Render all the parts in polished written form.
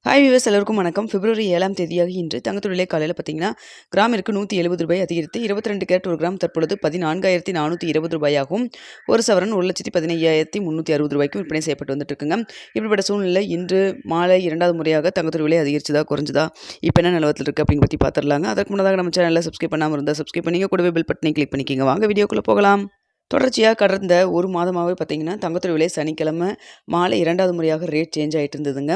Hi viewers எல்லோருக்கும் வணக்கம். பிப்ரவரி 7ஆம் தேதியாக இன்று தங்கத்தோட விலை காலையில் பார்த்தீங்கன்னா கிராமிற்கு ரூ. 170 அதிகரித்து 22 கேரட் ஒரு கிராம் தற்பொழுது ரூ. 14,420 ஒரு சவரன் ரூ. 1,15,360 விற்பனை செய்யப்பட்டு வந்துட்டு இருக்குங்க. இப்படிப்பட்ட சூழ்நிலை இன்று மாலை 2வது முறையாக தங்கத்தோட விலை அதிகரிச்சதா குறைஞ்சதா இப்போ என்ன நிலவரத்தில் இருக்குது அப்படின்னு பற்றி பார்த்துடலாங்க. அதற்கு முன்னதாக நம்ம சேனலில் சப்ஸ்கிரைப் பண்ணாமல் இருந்தால் சப்ஸ்கிரைப் பண்ணிங்க, கூடவே பெல் பட்டனை கிளிக் பண்ணிக்கோங்க. வாங்க வீடியோக்குள்ளே போகலாம். தொடர்ச்சியாக கடந்த ஒரு மாதமாகவே பார்த்தீங்கன்னா தங்கத்தோட விலை சனிக்கிழமை மாலை 2வது முறையாக ரேட் சேஞ்ச் ஆகிட்டு இருந்ததுங்க.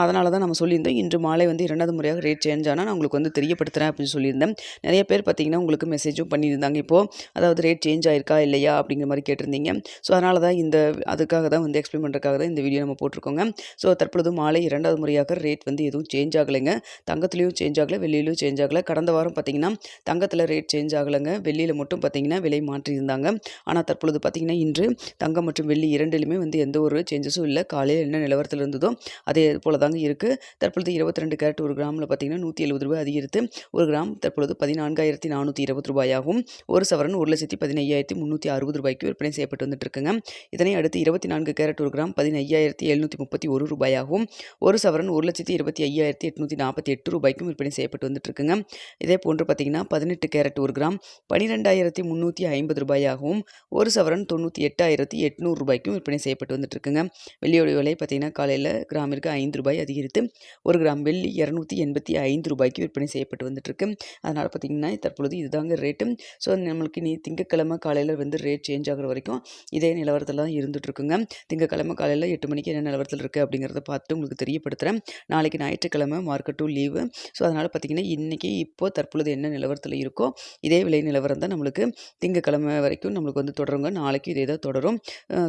அதனால தான் நம்ம சொல்லியிருந்தோம் இன்று மாலை 2வது முறையாக ரேட் சேஞ்ச் ஆனால் நான் உங்களுக்கு தெரியப்படுத்துகிறேன் அப்படின்னு சொல்லியிருந்தேன். நிறைய பேர் பார்த்தீங்கன்னா உங்களுக்கு மெசேஜும் பண்ணியிருந்தாங்க. இப்போது அதாவது ரேட் சேஞ்ச் ஆயிருக்கா இல்லையா அப்படிங்கிற மாதிரி கேட்டிருந்தீங்க. ஸோ அதனால தான் அதுக்காக தான் எக்ஸ்பிளைன் பண்ணுறதுக்காக தான் இந்த வீடியோ நம்ம போட்டிருக்கோங்க. ஸோ தற்பொழுது மாலை 2வது முறையாக ரேட் எதுவும் சேஞ்ச் ஆகலைங்க. தங்கத்துலேயும் சேஞ்ச் ஆகலை, வெள்ளியிலும் சேஞ்ச் ஆகலை. கடந்த வாரம் பார்த்தீங்கன்னா தங்கத்தில் ரேட் சேஞ்ச் ஆகலைங்க, வெள்ளியில் மட்டும் பார்த்தீங்கன்னா விலை மாற்றியிருந்தாங்க. ஆனால் தற்பொழுது பார்த்தீங்கன்னா இன்று தங்கம் மற்றும் வெள்ளி இரண்டிலுமே எந்த ஒரு சேஞ்சஸும் இல்லை. காலையில் என்ன நிலவரத்தில் இருந்ததோ அதே போல தாங்க இருக்குது. தற்பொழுது 22 கேரட் ஒரு கிராமில் பார்த்தீங்கன்னா ரூ. 170 அதிகரித்து ஒரு கிராம் தற்பொழுது ரூ. 14,420 ஒரு சவரன் ரூ. 1,15,360 விற்பனை செய்யப்பட்டு வந்துட்டு இருக்குங்க. இதனை அடுத்து 24 கேரட் ஒரு கிராம் ரூ. 15,731 ஒரு சவரன் ரூ. 1,25,848 விற்பனை செய்யப்பட்டு வந்துட்டு இருக்குங்க. இதே போன்று பார்த்தீங்கன்னா 18 கேரட் ஒரு கிராம் ரூ. 12,350 ஒரு சவரன் ரூ. 98,800 விற்பனை செய்யப்பட்டு வந்துட்டு இருக்குங்க. வெள்ளியோட விலை பார்த்தீங்கன்னா காலையில் கிராமிற்கு ரூ. 5 அதிகரித்து ஒரு கிராம் வெள்ளி ரூ. 285 விற்பனை செய்யப்பட்டு வந்துட்டு இருக்கு. அதனால் பார்த்தீங்கன்னா தற்பொழுது இதுதாங்க ரேட்டு. ஸோ நம்மளுக்கு நீ திங்கக்கிழமை காலையில் ரேட் சேஞ்ச் ஆகிற வரைக்கும் இதே நிலவரத்தில் தான் இருந்துட்டு இருக்குங்க. திங்கக்கிழமை காலையில் 8 மணிக்கு என்ன நிலவரத்தில் இருக்குது அப்படிங்கிறத பார்த்துட்டு உங்களுக்கு தெரியப்படுத்துகிறேன். நாளைக்கு ஞாயிற்றுக்கிழமை மார்க்கெட்டும் லீவு. ஸோ அதனால் பார்த்தீங்கன்னா இன்றைக்கி இப்போது தற்பொழுது என்ன நிலவரத்தில் இருக்கோ இதே விலை நிலவரம் தான் நம்மளுக்கு திங்கக்கிழமை வரைக்கும் நம்மளுக்கு தொடருங்க. நாளைக்கு இதே தான் தொடரும்.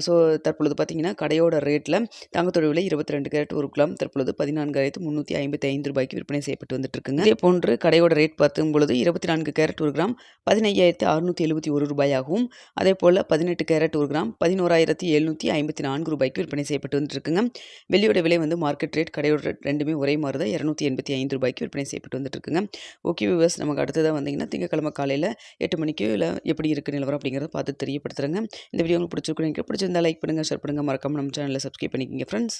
ஸோ தற்பொழுது பார்த்தீங்கன்னா கடையோட ரேட்டில் தங்கத்தோட விலை 22 கேரட் ஒரு கிராம் தற்பொழுது ரூ. 14,355 விற்பனை செய்யப்பட்டு வந்துட்டு இருக்குங்க. இதே போன்று கடையோட ரேட் பார்க்கும் பொழுது 24 கேரட் ஒரு கிராம் ரூ. 15,671 அதே போல் 18 கேரட் ஒரு கிராம் ரூ. 11,754 விற்பனை செய்யப்பட்டு வந்துட்டு இருக்குங்க. வெள்ளியோட விலை மார்க்கெட் ரேட் கடையோட ரேட் ரெண்டுமே ஒரே மாதிரி தான் ரூ. 285 விற்பனை செய்யப்பட்டு வந்துட்டு இருக்குங்க. ஓகே வியூவர்ஸ், நமக்கு அடுத்ததாக வந்தீங்கன்னா திங்கக்கிழமை காலையில் 8 மணிக்கு இல்லை எப்படி இருக்குது நிலவரம் அப்படிங்கிறத பார்த்து தெரியப்படுத்துகிறேங்க. இந்த வீடியோ உங்களுக்கு பிடிச்சிருக்குன்னு பிடிச்சிருந்தா லைக் பண்ணுங்கள், ஷேர் பண்ணுங்கள், மறக்காமல் நம்ம சேனலில் சப்ஸ்கிரைப் பண்ணிக்கோங்க ஃப்ரெண்ட்ஸ்.